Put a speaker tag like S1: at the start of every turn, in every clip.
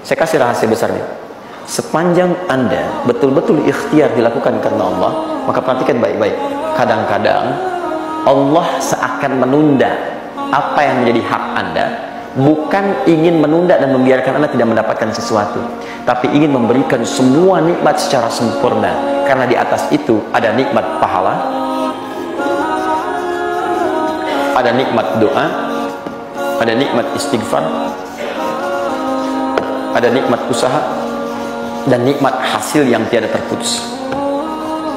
S1: Saya kasih rahasia besarnya. Sepanjang Anda betul-betul ikhtiar dilakukan karena Allah, maka perhatikan baik-baik. Kadang-kadang Allah seakan menunda apa yang menjadi hak Anda, bukan ingin menunda dan membiarkan Anda tidak mendapatkan sesuatu, tapi ingin memberikan semua nikmat secara sempurna. Karena di atas itu ada nikmat pahala, ada nikmat doa, ada nikmat istighfar, ada nikmat usaha, dan nikmat hasil yang tiada terputus.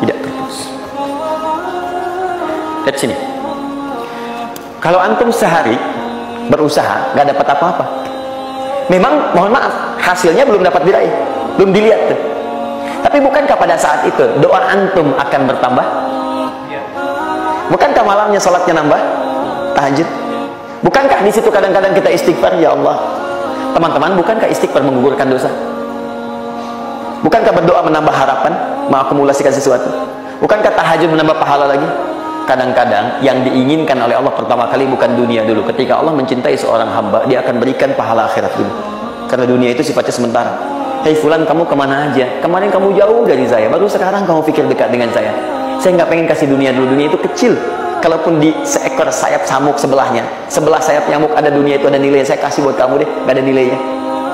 S1: Tidak terputus. Lihat sini. Kalau antum sehari berusaha nggak dapat apa-apa, memang mohon maaf hasilnya belum dapat diraih, belum dilihat tuh. Tapi bukankah pada saat itu doa antum akan bertambah? Bukankah malamnya salatnya nambah? Tahajud? Bukankah di situ kadang-kadang kita istighfar, ya Allah? Teman-teman, bukankah istighfar menggugurkan dosa? Bukankah berdoa menambah harapan, mengakumulasikan sesuatu? Bukankah tahajud menambah pahala lagi? Kadang-kadang yang diinginkan oleh Allah pertama kali bukan dunia dulu. Ketika Allah mencintai seorang hamba, dia akan berikan pahala akhirat dulu. Karena dunia itu sifatnya sementara. Hei fulan, kamu kemana aja? Kemarin kamu jauh dari saya, baru sekarang kamu pikir dekat dengan saya. Saya nggak pengen kasih dunia dulu. Dunia itu kecil. Kalaupun di seekor sayap samuk sebelahnya, sebelah sayap nyamuk ada dunia itu ada nilainya, saya kasih buat kamu deh, nggak ada nilainya.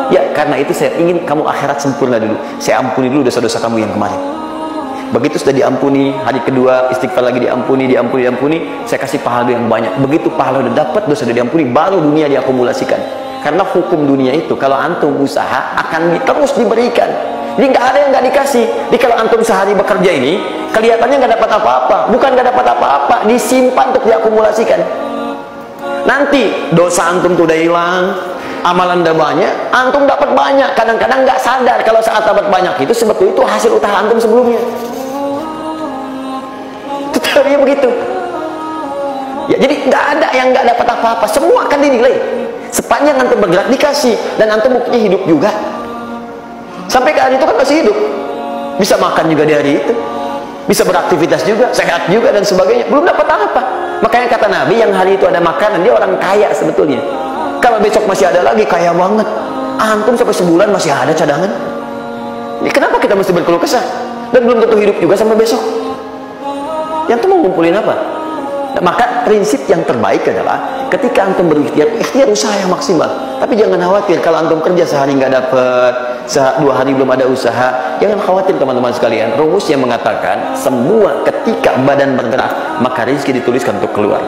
S1: Ya, karena itu saya ingin kamu akhirat sempurna dulu. Saya ampuni dulu dosa-dosa kamu yang kemarin. Begitu sudah diampuni, hari kedua istighfar lagi diampuni, saya kasih pahala yang banyak. Begitu pahala udah dapat, dosa sudah diampuni, baru dunia diakumulasikan. Karena hukum dunia itu, kalau antum usaha akan terus diberikan. Jadi nggak ada yang nggak dikasih. Jadi kalau antum sehari bekerja ini, kelihatannya nggak dapat apa-apa. Bukan nggak dapat apa-apa, disimpan untuk diakumulasikan. Nanti dosa antum tuh udah hilang, amalan udah banyak, antum dapat banyak. Kadang-kadang nggak sadar kalau saat dapat banyak itu sebetulnya itu hasil usaha antum sebelumnya. Teorinya begitu. Ya, jadi nggak ada yang nggak dapat apa-apa, semua akan dinilai. Sepanjang antum bergerak dikasih, dan antum buktinya hidup juga. Sampai ke hari itu kan masih hidup, bisa makan juga di hari itu, bisa beraktivitas juga, sehat juga dan sebagainya. Belum dapat apa. Makanya kata Nabi, yang hari itu ada makanan, dia orang kaya sebetulnya. Kalau besok masih ada lagi, kaya banget. Antum sampai sebulan masih ada cadangan. Ini kenapa kita mesti berkeluh kesah? Dan belum tentu hidup juga sampai besok. Yang tuh mau ngumpulin apa? Nah, maka prinsip yang terbaik adalah ketika antum berikhtiar, ikhtiar usaha yang maksimal. Tapi jangan khawatir kalau antum kerja sehari nggak dapat, 2 hari belum ada usaha. Jangan khawatir teman-teman sekalian. Rumusnya mengatakan semua ketika badan bergerak, maka rezeki dituliskan untuk keluar.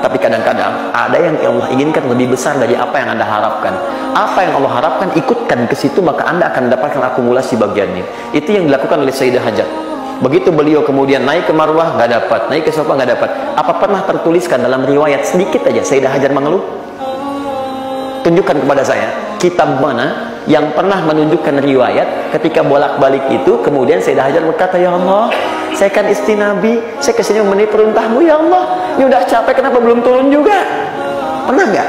S1: Tapi kadang-kadang ada yang Allah inginkan lebih besar dari apa yang Anda harapkan. Apa yang Allah harapkan, ikutkan ke situ, maka Anda akan mendapatkan akumulasi bagiannya. Itu yang dilakukan oleh Sayyidah Hajar. Begitu beliau kemudian naik ke Marwah, nggak dapat, naik ke Safa, nggak dapat. Apa pernah tertuliskan dalam riwayat sedikit aja Sayyidah Hajar mengeluh? Tunjukkan kepada saya kitab mana yang pernah menunjukkan riwayat ketika bolak-balik itu kemudian Sayyidah Hajar berkata, ya Allah, saya kan istri Nabi, saya kesini memenuhi perintahmu, ya Allah, ini udah capek, kenapa belum turun juga? Pernah nggak?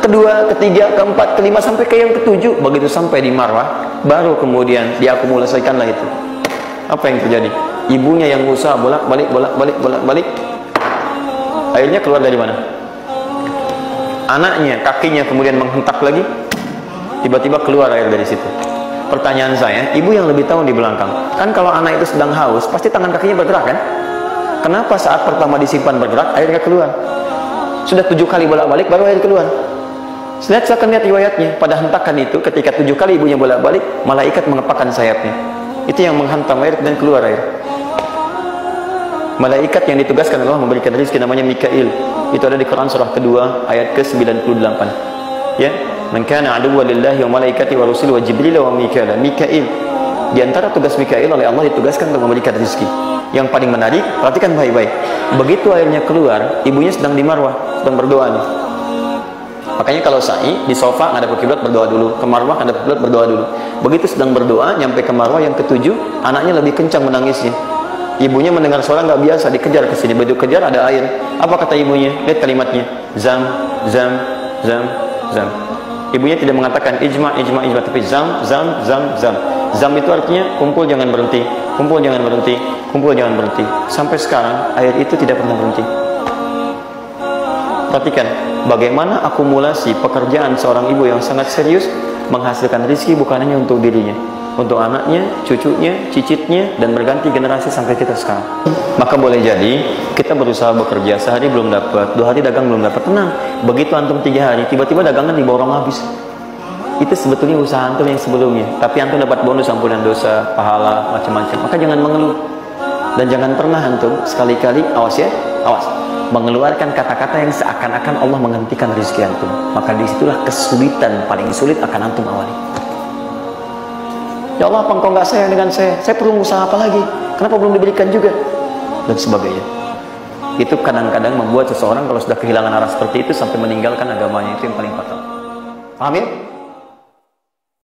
S1: Kedua, ketiga, keempat, kelima, sampai ke yang ketujuh. Begitu sampai di Marwah, baru kemudian diakumulasikanlah itu. Apa yang terjadi? Ibunya yang usaha bolak-balik, akhirnya keluar dari mana? Anaknya, kakinya kemudian menghentak lagi, tiba-tiba keluar air dari situ. Pertanyaan saya, ibu yang lebih tahu di belakang, kan kalau anak itu sedang haus, pasti tangan kakinya bergerak kan? Kenapa saat pertama disimpan bergerak, airnya keluar? Sudah 7 kali bolak-balik, baru air keluar. Silakan lihat riwayatnya. Pada hentakan itu, ketika 7 kali ibunya bolak-balik, malaikat mengepakkan sayapnya. Itu yang menghantam air dan keluar air. Malaikat yang ditugaskan Allah memberikan rezeki namanya Mikail. Itu ada di Quran surah kedua ayat ke-98. Ya, man kana aduwwan lillahi wa malaikati wa rusuli wa jibril wa mikail. Mikail. Di antara tugas Mikail oleh Allah ditugaskan untuk memberikan rezeki. Yang paling menarik, perhatikan baik-baik. Begitu airnya keluar, ibunya sedang di Marwah, sedang berdoa nih. Makanya kalau sa'i di sofa ngadep kiblat berdoa dulu, ke Marwah ngadep kiblat berdoa dulu. Begitu sedang berdoa, nyampe ke Marwah yang ke-7, anaknya lebih kencang menangisnya. Ibunya mendengar suara nggak biasa, dikejar ke sini. Begitu kejar ada air. Apa kata ibunya? Lihat kalimatnya. Zam, zam, zam, zam. Ibunya tidak mengatakan ijma, tapi zam, zam, zam, zam. Zam itu artinya kumpul jangan berhenti, kumpul jangan berhenti, kumpul jangan berhenti. Sampai sekarang air itu tidak pernah berhenti. Perhatikan bagaimana akumulasi pekerjaan seorang ibu yang sangat serius menghasilkan rezeki bukan hanya untuk dirinya, untuk anaknya, cucunya, cicitnya, dan berganti generasi sampai kita sekarang. Maka boleh jadi kita berusaha bekerja, sehari belum dapat, 2 hari dagang belum dapat, tenang. Begitu antum 3 hari, tiba-tiba dagangan diborong habis. Itu sebetulnya usaha antum yang sebelumnya, tapi antum dapat bonus ampunan dosa, pahala, macam-macam. Maka jangan mengeluh, dan jangan pernah antum sekali-kali, awas ya, awas, mengeluarkan kata-kata yang seakan-akan Allah menghentikan rezeki antum. Maka disitulah kesulitan paling sulit akan antum awali. Ya Allah, apa engkau nggak sayang dengan saya? Saya perlu usaha apa lagi? Kenapa belum diberikan juga? Dan sebagainya. Itu kadang-kadang membuat seseorang kalau sudah kehilangan arah seperti itu sampai meninggalkan agamanya. Itu yang paling fatal. Paham ya?